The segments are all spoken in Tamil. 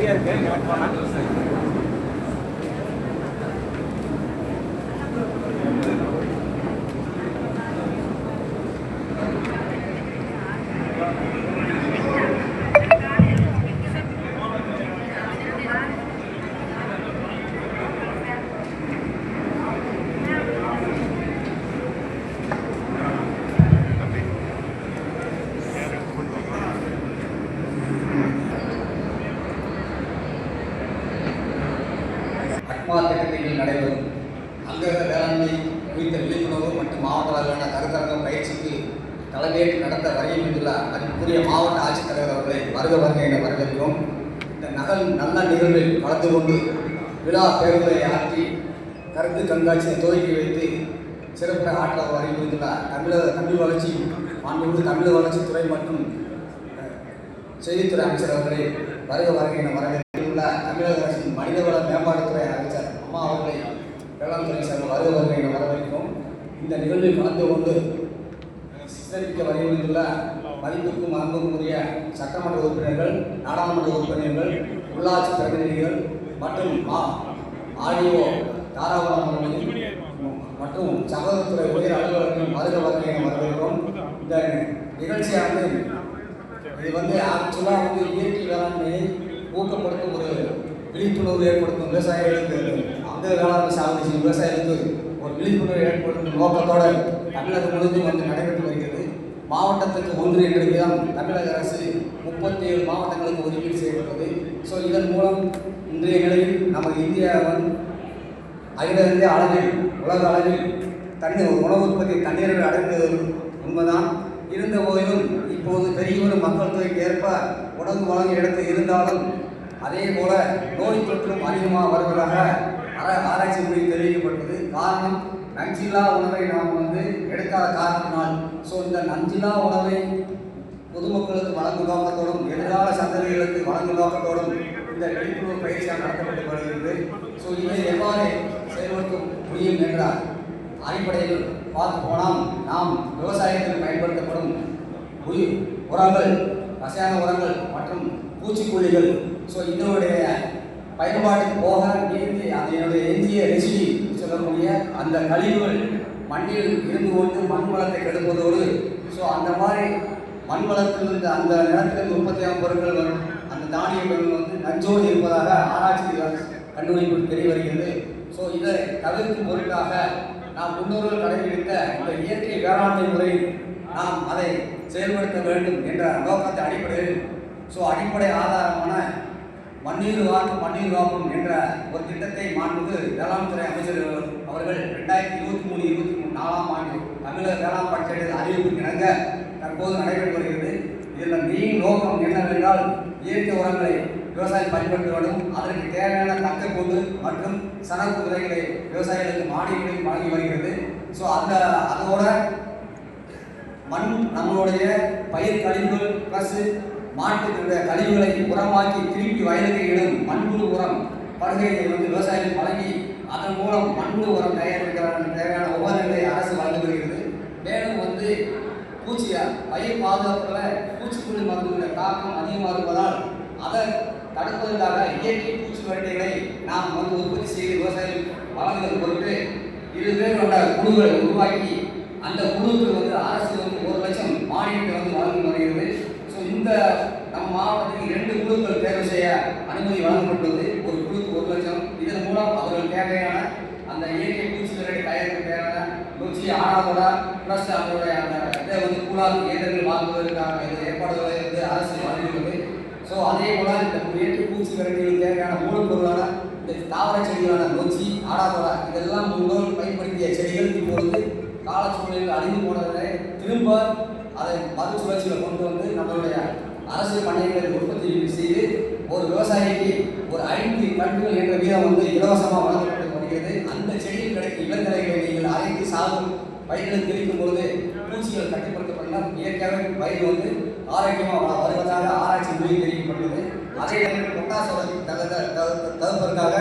ரெடியாக இருக்கேன். திட்டத்தில் நடைபெறும் அங்கக வேளாண்மை குறித்த விழிப்புணர்வு மற்றும் மாவட்ட அளவிலான கருத்தரங்கம் பயிற்சிக்கு தலைமையேற்று நடத்த வருகின்ற அதற்குரிய மாவட்ட ஆட்சித்தலைவர் அவர்களை வருக என வரவேற்கிறோம். இந்த நல்ல நிகழ்வில் கலந்து கொண்டு விழா பேருரை ஆற்றி கருத்து கண்காட்சியை துவக்கி வைத்து சிறப்புற ஆற்ற வருகின்ற தமிழ் வளர்ச்சி மாண்புமிகு தமிழ் வளர்ச்சித்துறை மற்றும் செய்தித்துறை அமைச்சர் அவர்களை வருக என வரவேற்க தமிழக அரசின் மனிதவள மேம்பாட்டுத்துறை அமைச்சர் அம்மா அவர்களை வேளாண் துறை சார்ந்த வருக என வரவேற்கிறோம். இந்த நிகழ்வில் கலந்து கொண்டு சித்தரிக்க வருகின்ற மதிப்புக்கும் அன்புக்குரிய சட்டமன்ற உறுப்பினர்கள், நாடாளுமன்ற உறுப்பினர்கள், உள்ளாட்சி பிரதிநிதிகள் மற்றும் ஆடியோ தாராபுரம் மற்றும் சகோதரத்துறை உயர் அலுவலர்கள் வருக என வரவேற்கிறோம். இந்த நிகழ்ச்சியானது இது ஆக்சுவலாக இயற்கை வேளாண்மையை ஊக்கப்படுத்தும் ஒரு விழிப்புணர்வு ஏற்படுத்தும் விவசாயிகளுக்கு அந்த வேளாண்மை சாகுபடி செய்யும் விவசாயிகளுக்கு ஒரு விழிப்புணர்வு ஏற்படுத்தும் நோக்கத்தோடு தமிழகம் முழுவதும் நடைபெற்று வருகிறது. மாவட்டத்துக்கு 1 என்ற விதம் தமிழக அரசு 37 மாவட்டங்களுக்கு ஒதுக்கீடு செய்யப்பட்டது. ஸோ இதன் மூலம் இன்றைய நிலையில் நமது இந்தியாவின் அகில இந்திய அளவில் உலக அளவில் உணவு உற்பத்தி தண்ணீர்கள் அடைந்தது உண்மைதான். இருந்த போதிலும் இப்போது பெரிய ஒரு மக்கள் தொகைக்கு ஏற்ப உணவு வழங்க இடத்து இருந்தாலும் அதே போல நோய் தொற்றும் அதிகமாக வருவதாக ஆராய்ச்சி முறையில் தெரிவிக்கப்பட்டது. காரணம் நஞ்சில்லா உணவை நாம் எடுக்காத காரணத்தினால். ஸோ இந்த நஞ்சில்லா உணவை பொதுமக்களுக்கு வழங்கும் நோக்கத்தோடும் எதிர்கால சந்ததிகளுக்கு வழங்கும் நோக்கத்தோடும் இந்த விழிப்புணர்வு பயிற்சியாக நடத்தப்பட்டு வருகிறது. ஸோ இதை எவ்வாறு செயல்படுத்த முடியும் என்ற அடிப்படையில் பார்த்து போனால் நாம் விவசாயத்தில் பயன்படுத்தப்படும் உரங்கள், ரசாயன உரங்கள் மற்றும் பூச்சிக்கொல்லிகள், ஸோ இதனுடைய பயன்பாட்டுக்கு போக அதனுடைய எஞ்சிய ரெசிடி சொல்லக்கூடிய அந்த கழிவுகள் மண்ணில் இருந்து கொண்டு மண் வளத்தை கெடுப்பதோடு ஸோ அந்த மாதிரி மண் வளத்திலிருந்து அந்த நிலத்திலிருந்து உற்பத்தியாகும் பொருட்கள் வரும் அந்த தானியங்கள் நஞ்சோடு இருப்பதாக ஆராய்ச்சி கண்டுபிடிப்பு தெரிய வருகிறது. ஸோ இதை தவிர்க்கும் பொருட்டாக நாம் முன்னோர்கள் கடைபிடித்த இந்த இயற்கை வேளாண்மை முறையில் நாம் அதை செயல்படுத்த வேண்டும் என்ற நோக்கத்தை அடிப்படையில் அடிப்படை ஆதாரமான மண்ணீர் காக்கும் என்ற ஒரு திட்டத்தை மாண்புமிகு வேளாண் துறை அமைச்சர் அவர்கள் 2023-24 ஆண்டு தமிழக வேளாண் பட்ஜெட்டில் அறிவிப்பு இணங்க தற்போது நடைபெற்று வருகிறது. இதில் மெயின் நோக்கம் என்னவென்றால் இயற்கை உரங்களை விவசாயம் பயன்படுத்த வேண்டும். அதற்கு தேவையான தக்கக்கூண்டு மற்றும் சணப்பு விதைகளை விவசாயிகளுக்கு மானியங்களில் வழங்கி வருகிறது. ஸோ அதோட மண் நம்மளுடைய பயிர் கழிவுகள் ப்ளஸ் மாட்டுடைய கழிவுகளை உரமாக்கி திருப்பி வயலுக்கு இடும் மண்புழு உரம் படுகையை விவசாயிகள் வழங்கி அதன் மூலம் மண்புழு உரம் தயாரிக்கிறதுக்கு தேவையான உபகரணங்களை அரசு வழங்கி வருகிறது. மேலும் பயிர் பாதுகாப்பில் பூச்சிக்கொல்லி மருந்துடைய தாக்கம் அதிகமாக இருப்பதால் அதை தடுப்பதற்காக இயற்கை பூச்சி விரட்டிகளை நாம் உற்பத்தி செய்து விவசாயிகள் வழங்குவது பொருட்டு 20 பேர் கொண்ட குழுவை உருவாக்கி அந்த குழுவுக்கு அரசு 1 லட்சம் மானியத்தை வழங்கி வருகிறது. ஸோ இந்த நம்ம மாவட்டத்துக்கு 2 குழுக்கள் தேர்வு செய்ய அனுமதி வழங்கப்பட்டுள்ளது. ஒரு குழுக்கு 1 லட்சம். இதன் மூலம் அவர்கள் தேவையான அந்த இயற்கை பூச்சி விரட்டி தயாரிக்க தேவையான நூற்றி ஆறாவதோட ப்ளஸ் அவங்களுடைய அந்த இதை கூடாது இயந்திரங்கள் வாங்குவதற்கான ஏற்பாடுகளை அரசு வழங்கியுள்ளது. ஸோ அதே போல் இந்த இயற்கை பூச்சி விரட்டிகளுக்கு தேவையான மூலப்பொருளான இந்த தாவர செடிகளான நொச்சி ஆடாதோட இதெல்லாம் முன்னோர் பயன்படுத்திய செடிகள் இப்பொழுது காலச்சூழலில் அழிந்து போனதை திரும்ப அதை மறுசுழற்சியில் கொண்டு நம்மளுடைய அரசு பண்ணைகளை உற்பத்தி செய்து ஒரு விவசாயிக்கு ஒரு 5 கன்றுகள் என்ற வீதம் இலவசமாக வழங்கப்பட்டு வருகிறது. அந்த செடியில் கிடைக்கும் இளந்தலைகளை நீங்கள் அரைத்து சாகும் பயிர்களுக்கு தெளிக்கும் பொழுது பூச்சிகள் கட்டுப்படுத்தப்படலாம். இயற்கையாகவே பயிர் ஆரோக்கியமாக வருவதாக ஆராய்ச்சி மொழி தெரிவிக்கப்பட்டது. அதே நேரத்தில் பொட்டாஸ் தவிர்ப்பதற்காக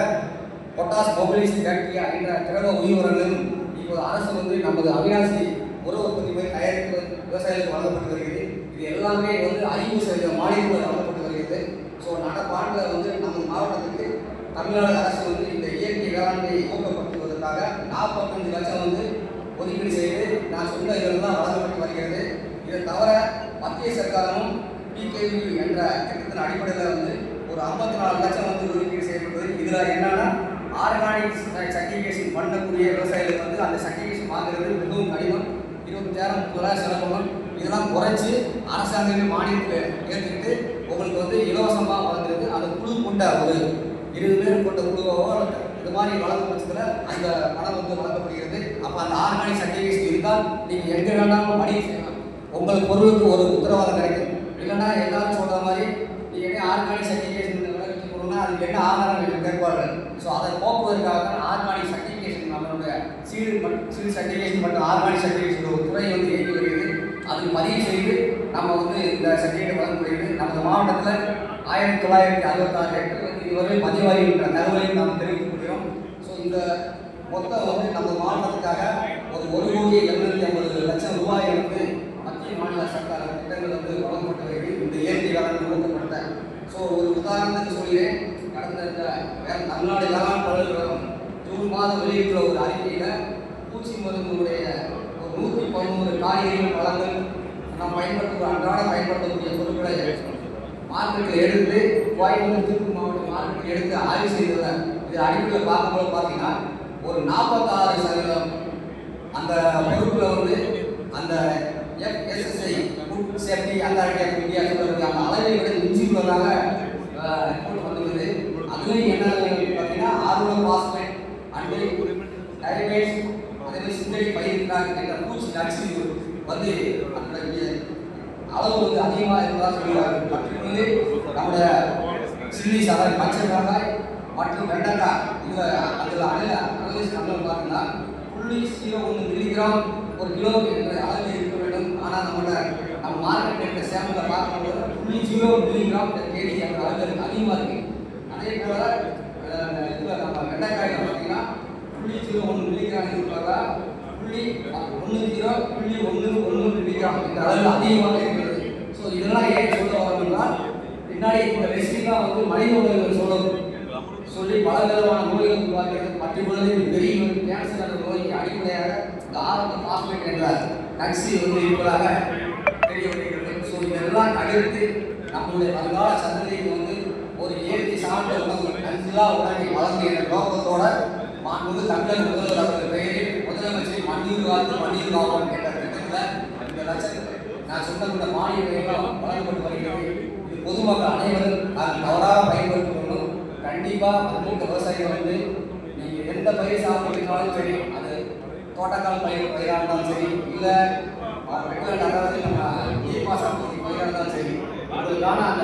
பொட்டாஸ் மொபிலைசிங் பாக்டீரியா என்ற திரவ உயிரினங்களும் இப்போது அரசு நமது அவிநாசி உர உற்பத்தி போய் தயாரிப்பு விவசாயிகளுக்கு வழங்கப்பட்டு வருகிறது. இது எல்லாமே 50% மானியங்கள் வழங்கப்பட்டு வருகிறது. ஸோ நடப்பாண்டில் நமது தமிழ்நாடு அரசு வந்து இந்த இயற்கை வேளாண்மையை ஊக்கப்படுத்துவதற்காக 45 லட்சம் வந்து ஒதுக்கீடு செய்து நான் சொன்ன இதெல்லாம் வழங்கப்பட்டு வருகிறது. இதை தவிர மத்திய சர்க்காரும் PKV என்ற திட்டத்தின் அடிப்படையில் வந்து ஒரு 54 லட்சம் வந்து ஒதுக்கீடு செய்யப்பட்டது. இதில் என்னன்னா ஆர்கானிக் சர்டிஃபிகேஷன் பண்ணக்கூடிய விவசாயிகளுக்கு வந்து அந்த சர்டிஃபிகேஷன் வாங்குறது மிகவும் கடினம். 20,000 செலவணும். இதெல்லாம் குறைச்சி அரசாங்கமே மானியத்தில் ஏற்றுக்கிட்டு உங்களுக்கு வந்து இலவசமாக வழங்குறது. அந்த குழு கொண்ட ஒரு 20 பேர் கொண்ட குழுவோ இது மாதிரி வழங்கும் பட்சத்தில் அந்த பணம் வந்து வழங்கப்படுகிறது. அப்போ அந்த ஆர்கானிக் சர்டிஃபிகேஷன் இருந்தால் நீங்கள் எங்கே வேணாலும் வணிகம் செய்யலாம். உங்கள் பொருளுக்கு ஒரு உத்தரவாதம் கிடைக்கும். இல்லைன்னா எல்லாரும் சொல்கிற மாதிரி நீங்கள் என்ன ஆர்கானிக் சர்டிஃபிகேஷன் விளைவிக்க போகணும்னா அதுக்கு என்ன ஆதாரம் கேட்பார்கள். ஸோ அதை போக்குவதற்காக தான் ஆர்கானிக் சர்டிஃபிகேஷன் நம்மளுடைய சீடு சர்டிஃபிகேஷன் மற்றும் ஆர்கானிக் சர்டிஃபிகேஷன் ஒரு துறை வந்து இயங்கி வருகிறது. அது பதிவு செய்து நம்ம வந்து இந்த சர்டிஃபிகேட் வழங்க முடியுது. நமது மாவட்டத்தில் 1966 ஹெக்டர் வந்து இதுவரை பதிவாகின்ற தகவலையும் நாம் தெரிவித்துக் கொள்கிறோம். ஸோ இந்த மொத்தம் வந்து நம்ம மாவட்டத்துக்காக ஒரு 1,750,00,000 ரூபாய் வந்து மத்திய மாநில சர்க்கார் திட்டங்கள் வந்து வழங்கப்பட்டு வருகிறது இந்த இயற்கை வேளாண் ஊக்கப்படுத்த. ஸோ ஒரு உதாரணத்துக்கு சொல்கிறேன். கடந்த தமிழ்நாடு வேளாண் பல்கலைக்கழகம் ஜூன் மாதம் வெளியிட்டுள்ள ஒரு அறிக்கையில் பூச்சி மருந்துடைய 113 காய்கறிகள் பழங்கள் நாம் அன்றாட பயன்படுத்தக்கூடிய பொருட்களை மார்க்கெட்டில் எடுத்து கோயம்புத்தூர் திருப்பூர் மாவட்ட மார்க்கெட்டில் எடுத்து ஆய்வு செய்ததில் இது அடிப்படையில் பார்க்கும்போது பார்த்தீங்கன்னா ஒரு 46% அந்த பொருட்களை வந்து அந்த FSSAI food safety authority of India சொல்கிறது அந்த அளவை விட மிஞ்சியுள்ளதாக ரிப்போர்ட் வந்துள்ளது. அதுலேயும் என்ன பார்த்தீங்கன்னா ஆர்கோனோபாஸ்பேட் அண்டு டைரேட்ஸ் அதே சிந்தடிக் பயிரிட்டாங்க என்ற பூச்சி நச்சு வந்து அந்த அளவு வந்து அதிகமாக இருந்ததாக சொல்கிறார்கள். மற்றொன்று நம்முடைய சில்லிஸ் அதாவது பச்சை மிளகாய் மற்றும் வெண்டைக்காய் இதில் அதில் அனலைஸ் பண்ண பார்த்தீங்கன்னா 0.01 மில்லிகிராம் ஒரு கிலோ என்ற அளவில் இருக்க வேண்டும். ஆனால் நம்ம மார்க்கெட் இருக்கிற சேம்பிளில் பார்க்கும்போது 0.0 மில்லிகிராம் கேஜி என்ற அளவில் அதிகமாக இருக்குது. அதே போல் இதில் நம்ம வெண்டைக்காயில் பார்த்தீங்கன்னா 0.01 மில்லிகிராம் இருப்பாங்க 0.10.11 மில்லிகிராம் என்ற அளவில் அதிகமாக இருக்கிறது. ஸோ இதெல்லாம் ஏன் சொல்ல வரோம்னா பின்னாடி இந்த ரெசிபிலாம் வந்து மனித உணவுகள் சொல்லி பல விதமான நோய்கள் உருவாக்கிறது. பர்டிகுலர்லி வெறி கேன்சர் என்ற நோய்க்கு அடிப்படையாக இந்த ஆர்கோனோபாஸ்பேட் என்ற நச்சு வந்து இருப்பதாக தெரிய வருகிறது. ஸோ இதெல்லாம் தவிர்த்து நம்முடைய வருங்கால சந்ததிக்கு வந்து ஒரு இயற்கை சார்ந்த உணவு நஞ்சிலா உணவை வழங்கு என்ற நோக்கத்தோட மாண்புமிகு தமிழக முதல்வர் அவர்கள் பெயரில் முதலமைச்சர் மண்ணீர் காத்து மண்ணீர் காப்போம் என்ற திட்டத்தில் இந்த லட்சத்தில் நான் சொன்ன இந்த மானியங்கள் வழங்கப்பட்டு வருகிறது. இது பொதுமக்கள் அனைவரும் நான் தவறாக பயன்படுத்தணும். கண்டிப்பாக அந்த விவசாயிகள் வந்து நீங்கள் எந்த பயிர் சாப்பிட்றீங்கனாலும் சரி, அது தோட்டக்கால் பயிராக இருந்தாலும் சரி, இல்லை ரெகுலர் அதாவது நம்ம நீர்ப்பாசன பயிராக இருந்தாலும் சரி, அதுக்கான அந்த